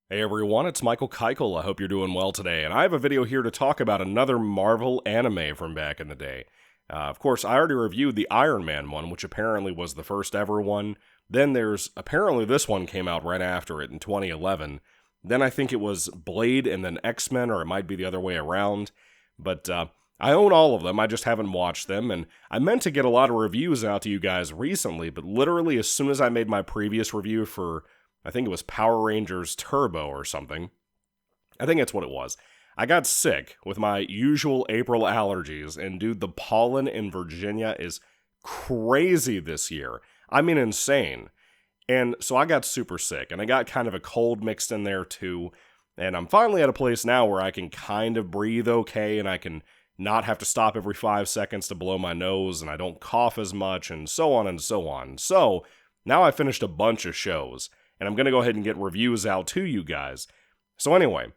Hey everyone, it's Michael Kikle. I hope you're doing well today, and I have a video here to talk about another Marvel anime from back in the day. Of course, I already reviewed the Iron Man one, which apparently was the first ever one. Then apparently this one came out right after it in 2011. Then I think it was Blade and then X-Men, or it might be the other way around. But I own all of them, I just haven't watched them, and I meant to get a lot of reviews out to you guys recently, but literally as soon as I made my previous review for I think it was Power Rangers Turbo or something. I think that's what it was. I got sick with my usual April allergies, and dude, the pollen in Virginia is crazy this year. I mean, insane. And so I got super sick, and I got kind of a cold mixed in there too. And I'm finally at a place now where I can kind of breathe okay, and I can not have to stop every 5 seconds to blow my nose, and I don't cough as much, and so on and so on. So now I finished a bunch of shows, and I'm going to go ahead and get reviews out to you guys. So anyway,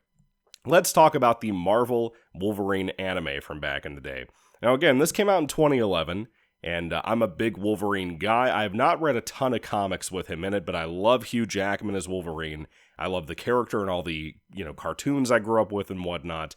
let's talk about the Marvel Wolverine anime from back in the day. Now again, this came out in 2011, and I'm a big Wolverine guy. I have not read a ton of comics with him in it, but I love Hugh Jackman as Wolverine. I love the character and all the, cartoons I grew up with and whatnot.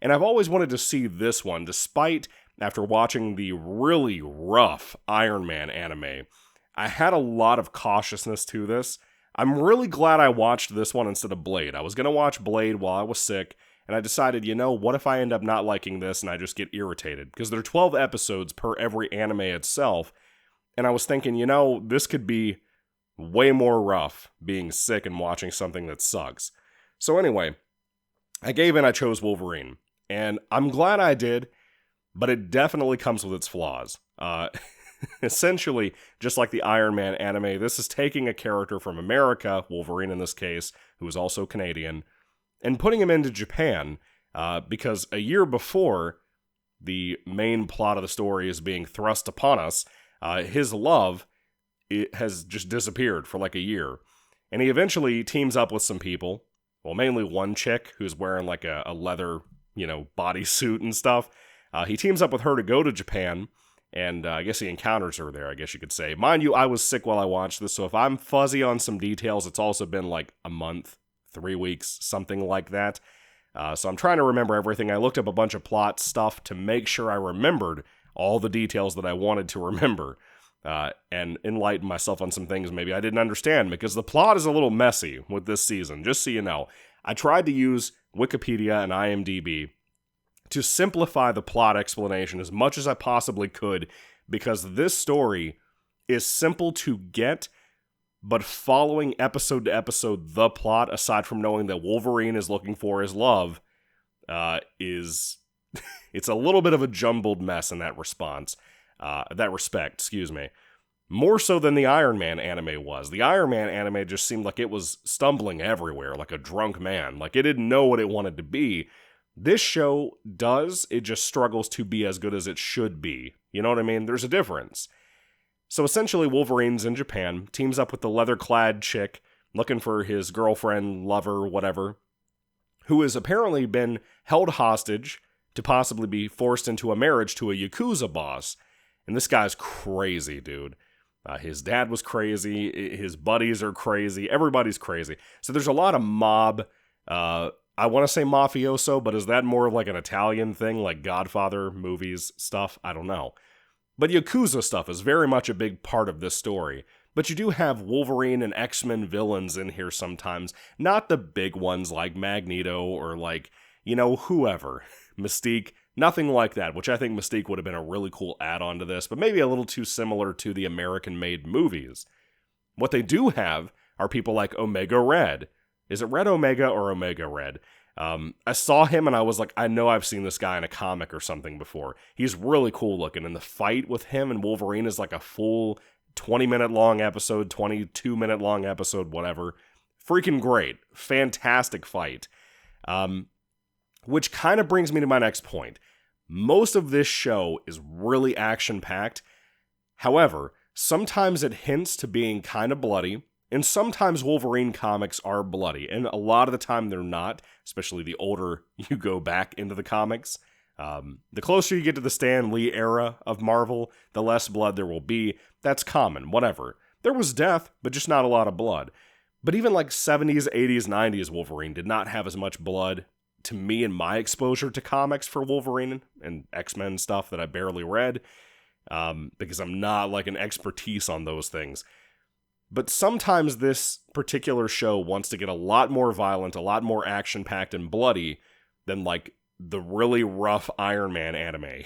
And I've always wanted to see this one, despite after watching the really rough Iron Man anime. I had a lot of cautiousness to this. I'm really glad I watched this one instead of Blade. I was going to watch Blade while I was sick, and I decided, what if I end up not liking this and I just get irritated? Because there are 12 episodes per every anime itself, and I was thinking, this could be way more rough being sick and watching something that sucks. So anyway, I gave in, I chose Wolverine, and I'm glad I did, but it definitely comes with its flaws. Essentially, just like the Iron Man anime, this is taking a character from America, Wolverine in this case, who is also Canadian, and putting him into Japan, because a year before the main plot of the story is being thrust upon us, his love has just disappeared for like a year. And he eventually teams up with some people, well, mainly one chick who's wearing like a leather, bodysuit and stuff. He teams up with her to go to Japan, and I guess he encounters her there, I guess you could say. Mind you, I was sick while I watched this, so if I'm fuzzy on some details, it's also been like a month, 3 weeks, something like that. So I'm trying to remember everything. I looked up a bunch of plot stuff to make sure I remembered all the details that I wanted to remember, and enlighten myself on some things maybe I didn't understand, because the plot is a little messy with this season, just so you know. I tried to use Wikipedia and IMDb to simplify the plot explanation as much as I possibly could, because this story is simple to get, but following episode to episode the plot, aside from knowing that Wolverine is looking for his love, is it's a little bit of a jumbled mess in that respect, excuse me. More so than the Iron Man anime was. The Iron Man anime just seemed like it was stumbling everywhere, like a drunk man. Like it didn't know what it wanted to be. This show does, it just struggles to be as good as it should be. You know what I mean? There's a difference. So essentially, Wolverine's in Japan, teams up with the leather-clad chick, looking for his girlfriend, lover, whatever, who has apparently been held hostage to possibly be forced into a marriage to a Yakuza boss. And this guy's crazy, dude. His dad was crazy, his buddies are crazy, everybody's crazy. So there's a lot of mob, I want to say mafioso, but is that more of like an Italian thing, like Godfather movies stuff? I don't know. But Yakuza stuff is very much a big part of this story. But you do have Wolverine and X-Men villains in here sometimes. Not the big ones like Magneto or like, whoever. Mystique. Nothing like that, which I think Mystique would have been a really cool add-on to this, but maybe a little too similar to the American-made movies. What they do have are people like Omega Red. Is it Red Omega or Omega Red? I saw him and I was like, I know I've seen this guy in a comic or something before. He's really cool looking, and the fight with him and Wolverine is like a full 20-minute long episode, 22-minute long episode, whatever. Freaking great. Fantastic fight. Which kind of brings me to my next point. Most of this show is really action-packed. However, sometimes it hints to being kind of bloody, and sometimes Wolverine comics are bloody, and a lot of the time they're not, especially the older you go back into the comics. The closer you get to the Stan Lee era of Marvel, the less blood there will be. That's common, whatever. There was death, but just not a lot of blood. But even like 70s, 80s, 90s Wolverine did not have as much blood to me in my exposure to comics for Wolverine and X-Men stuff that I barely read, because I'm not like an expertise on those things. But sometimes this particular show wants to get a lot more violent, a lot more action-packed and bloody than like the really rough Iron Man anime,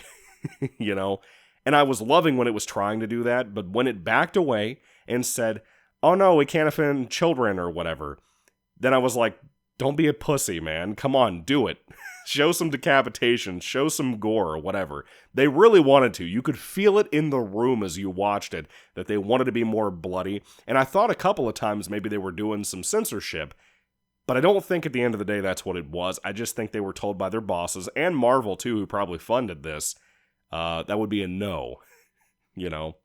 you know? And I was loving when it was trying to do that, but when it backed away and said, oh no, we can't offend children or whatever, then I was like, don't be a pussy, man. Come on, do it. Show some decapitation, show some gore or whatever. They really wanted to. You could feel it in the room as you watched it, that they wanted to be more bloody. And I thought a couple of times maybe they were doing some censorship, but I don't think at the end of the day that's what it was. I just think they were told by their bosses, and Marvel too, who probably funded this, that would be a no, you know.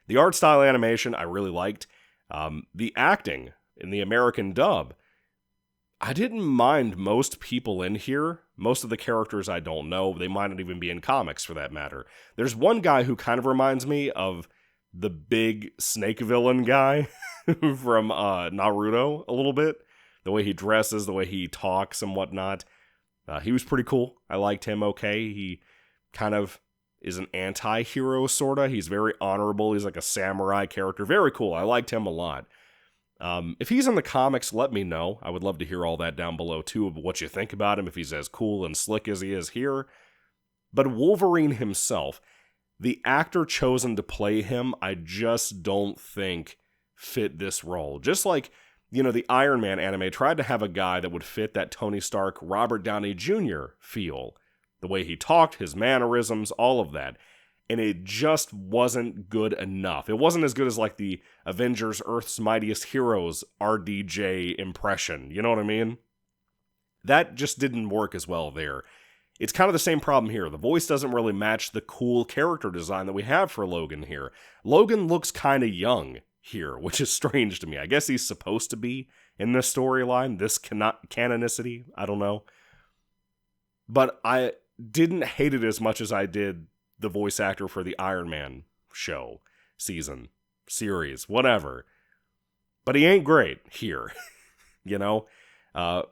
The art style animation I really liked. The acting in the American dub, I didn't mind most people in here. Most of the characters I don't know. They might not even be in comics for that matter. There's one guy who kind of reminds me of the big snake villain guy from Naruto a little bit. The way he dresses, the way he talks and whatnot. He was pretty cool. I liked him okay. He kind of is an anti-hero, sorta. He's very honorable. He's like a samurai character. Very cool. I liked him a lot. If he's in the comics, let me know. I would love to hear all that down below, too, of what you think about him, if he's as cool and slick as he is here. But Wolverine himself, the actor chosen to play him, I just don't think fit this role. Just like, you know, the Iron Man anime tried to have a guy that would fit that Tony Stark, Robert Downey Jr. feel. The way he talked, his mannerisms, all of that. And it just wasn't good enough. It wasn't as good as like the Avengers Earth's Mightiest Heroes RDJ impression. You know what I mean? That just didn't work as well there. It's kind of the same problem here. The voice doesn't really match the cool character design that we have for Logan here. Logan looks kind of young here, which is strange to me. I guess he's supposed to be in this storyline, this canonicity. I don't know. But I didn't hate it as much as I did the voice actor for the Iron Man show, season, series, whatever. But he ain't great here, you know?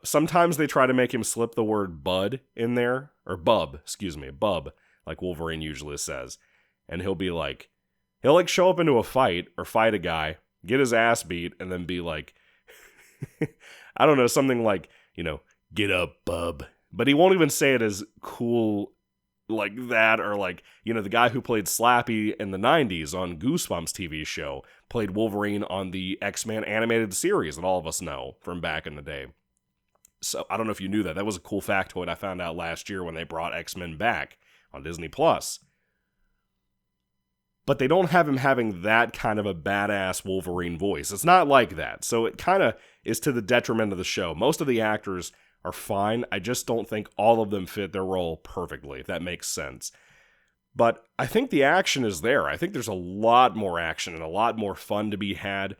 Sometimes they try to make him slip the word bud in there, or bub, like Wolverine usually says. And he'll show up into a fight, or fight a guy, get his ass beat, and then be like, I don't know, something like, you know, get up, bub. But he won't even say it as cool like that, or like, you know, the guy who played Slappy in the 90s on Goosebumps TV show played Wolverine on the X-Men animated series that all of us know from back in the day. So I don't know if you knew that. That was a cool factoid I found out last year when they brought X-Men back on Disney+. But they don't have him having that kind of a badass Wolverine voice. It's not like that. So it kind of is to the detriment of the show. Most of the actors are fine. I just don't think all of them fit their role perfectly, if that makes sense. But I think the action is there. I think there's a lot more action and a lot more fun to be had,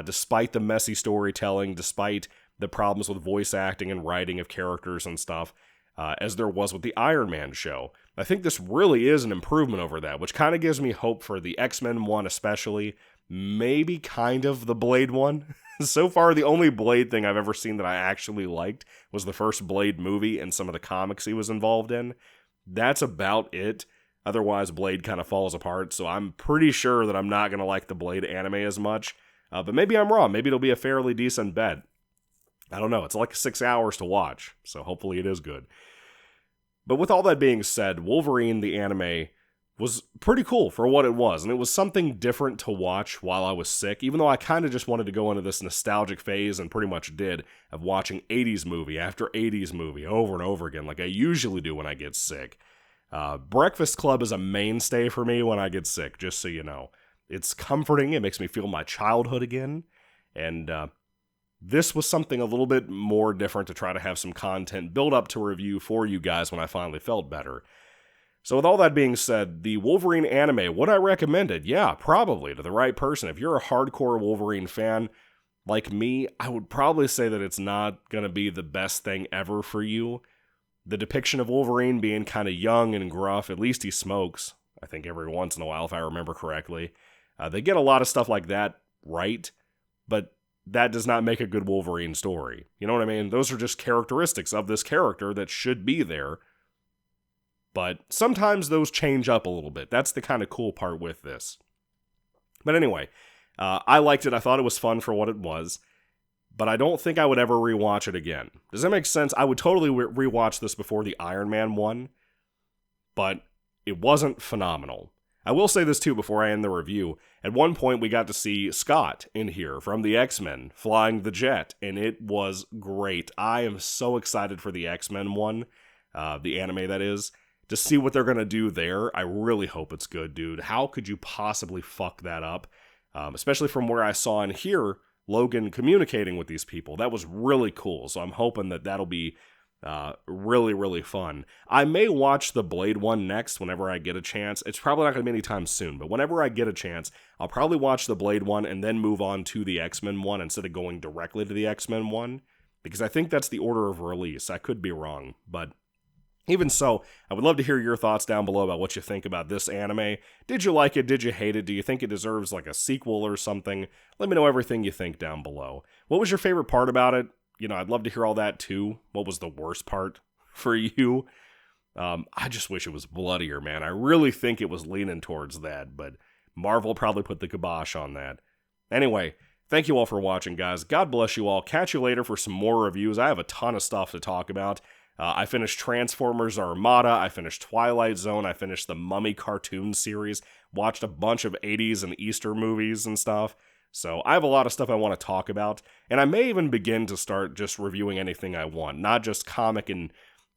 despite the messy storytelling, despite the problems with voice acting and writing of characters and stuff, as there was with the Iron Man show. I think this really is an improvement over that, which kind of gives me hope for the X-Men one especially, maybe kind of the Blade one. So far, the only Blade thing I've ever seen that I actually liked was the first Blade movie and some of the comics he was involved in. That's about it. Otherwise, Blade kind of falls apart, so I'm pretty sure that I'm not going to like the Blade anime as much. But maybe I'm wrong. Maybe it'll be a fairly decent bet. I don't know. It's like 6 hours to watch, so hopefully it is good. But with all that being said, Wolverine, the anime, was pretty cool for what it was, and it was something different to watch while I was sick, even though I kind of just wanted to go into this nostalgic phase, and pretty much did, of watching 80s movie after 80s movie over and over again, like I usually do when I get sick. Breakfast Club is a mainstay for me when I get sick, just so you know. It's comforting, it makes me feel my childhood again, and this was something a little bit more different to try to have some content build up to review for you guys when I finally felt better. So with all that being said, the Wolverine anime, would I recommend it? Yeah, probably, to the right person. If you're a hardcore Wolverine fan like me, I would probably say that it's not going to be the best thing ever for you. The depiction of Wolverine being kind of young and gruff, at least he smokes, I think every once in a while, if I remember correctly. They get a lot of stuff like that right, but that does not make a good Wolverine story. You know what I mean? Those are just characteristics of this character that should be there. But sometimes those change up a little bit. That's the kind of cool part with this. But anyway, I liked it. I thought it was fun for what it was. But I don't think I would ever rewatch it again. Does that make sense? I would totally rewatch this before the Iron Man one. But it wasn't phenomenal. I will say this too before I end the review. At one point we got to see Scott in here from the X-Men flying the jet, and it was great. I am so excited for the X-Men one, the anime that is, to see what they're going to do there. I really hope it's good, dude. How could you possibly fuck that up? Especially from where I saw and hear Logan communicating with these people. That was really cool, so I'm hoping that that'll be really, really fun. I may watch the Blade one next whenever I get a chance. It's probably not going to be anytime soon, but whenever I get a chance, I'll probably watch the Blade one and then move on to the X-Men one instead of going directly to the X-Men one, because I think that's the order of release. I could be wrong, but even so, I would love to hear your thoughts down below about what you think about this anime. Did you like it? Did you hate it? Do you think it deserves like a sequel or something? Let me know everything you think down below. What was your favorite part about it? You know, I'd love to hear all that too. What was the worst part for you? I just wish it was bloodier, man. I really think it was leaning towards that, but Marvel probably put the kibosh on that. Anyway, thank you all for watching, guys. God bless you all. Catch you later for some more reviews. I have a ton of stuff to talk about. I finished Transformers Armada. I finished Twilight Zone. I finished the Mummy cartoon series. Watched a bunch of 80s and Easter movies and stuff. So I have a lot of stuff I want to talk about, and I may even begin to start just reviewing anything I want, not just comic and,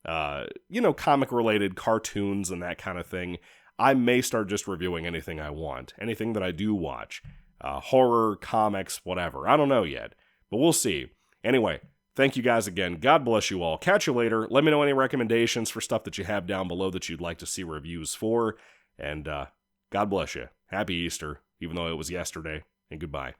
comic-related cartoons and that kind of thing. I may start just reviewing anything I want, anything that I do watch, horror, comics, whatever. I don't know yet, but we'll see. Anyway, thank you guys again. God bless you all. Catch you later. Let me know any recommendations for stuff that you have down below that you'd like to see reviews for, and God bless you. Happy Easter, even though it was yesterday. And goodbye.